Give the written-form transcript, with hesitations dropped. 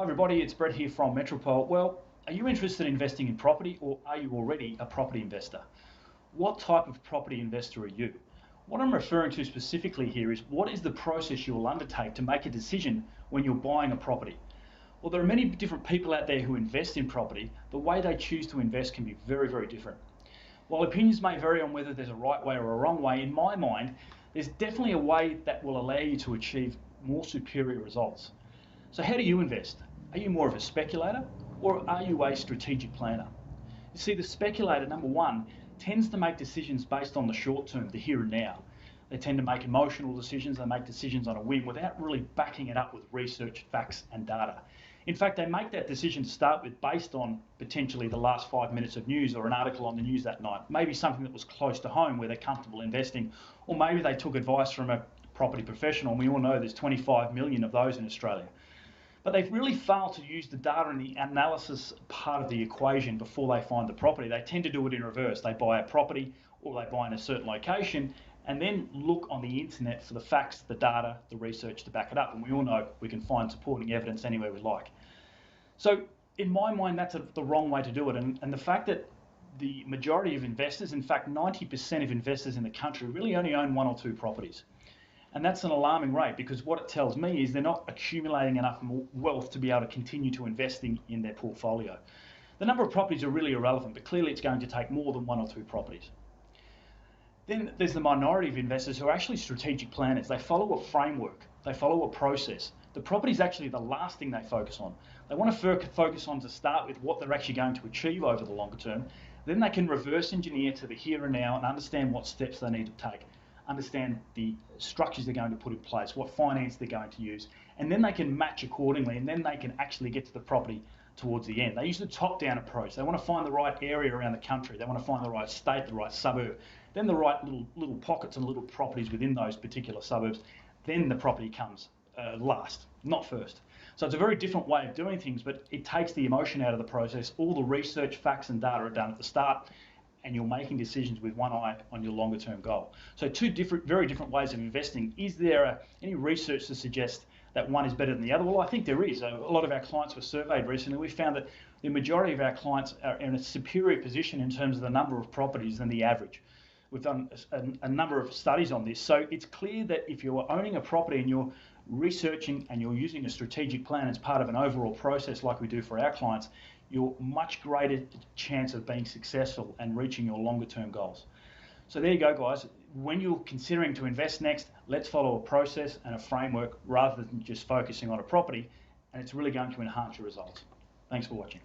Hi everybody, it's Brett here from Metropole. Well, are you interested in investing in property, or are you already a property investor? What type of property investor are you? What I'm referring to specifically here is, what is the process you will undertake to make a decision when you're buying a property? Well, there are many different people out there who invest in property. The way they choose to invest can be very, very different. While opinions may vary on whether there's a right way or a wrong way, in my mind, there's definitely a way that will allow you to achieve more superior results. So how do you invest? Are you more of a speculator, or are you a strategic planner? You see, the speculator, number one, tends to make decisions based on the short term, the here and now. They tend to make emotional decisions, they make decisions on a whim without really backing it up with research, facts and data. In fact, they make that decision to start with based on potentially the last 5 minutes of news or an article on the news that night, maybe something that was close to home where they're comfortable investing, or maybe they took advice from a property professional, and we all know there's 25 million of those in Australia. But they've really failed to use the data and the analysis part of the equation before they find the property. They tend to do it in reverse. They buy a property, or they buy in a certain location, and then look on the internet for the facts, the data, the research to back it up. And we all know we can find supporting evidence anywhere we like. So in my mind, that's the wrong way to do it. And the fact that the majority of investors, in fact 90% of investors in the country, really only own 1 or 2 properties. And that's an alarming rate, because what it tells me is they're not accumulating enough wealth to be able to continue to investing in their portfolio. The number of properties are really irrelevant, but clearly it's going to take more than 1 or 2 properties. Then there's the minority of investors who are actually strategic planners. They follow a framework, they follow a process. The property is actually the last thing they focus on. They want to focus on, to start with, what they're actually going to achieve over the longer term. Then they can reverse engineer to the here and now and understand what steps they need to take, understand the structures they're going to put in place, what finance they're going to use, and then they can match accordingly, and then they can actually get to the property towards the end. They use the top-down approach. They want to find the right area around the country. They want to find the right state, the right suburb, then the right little pockets and little properties within those particular suburbs. Then the property comes last, not first. So it's a very different way of doing things, but it takes the emotion out of the process. All the research, facts and data are done at the start, and you're making decisions with one eye on your longer term goal. So two very different ways of investing. Is there any research to suggest that one is better than the other? Well, I think there is. A lot of our clients were surveyed recently. We found that the majority of our clients are in a superior position in terms of the number of properties than the average. We've done a number of studies on this. So it's clear that if you're owning a property and you're researching and you're using a strategic plan as part of an overall process like we do for our clients, you're much greater chance of being successful and reaching your longer term goals. So there you go, guys. When you're considering to invest next, let's follow a process and a framework rather than just focusing on a property, and it's really going to enhance your results. Thanks for watching.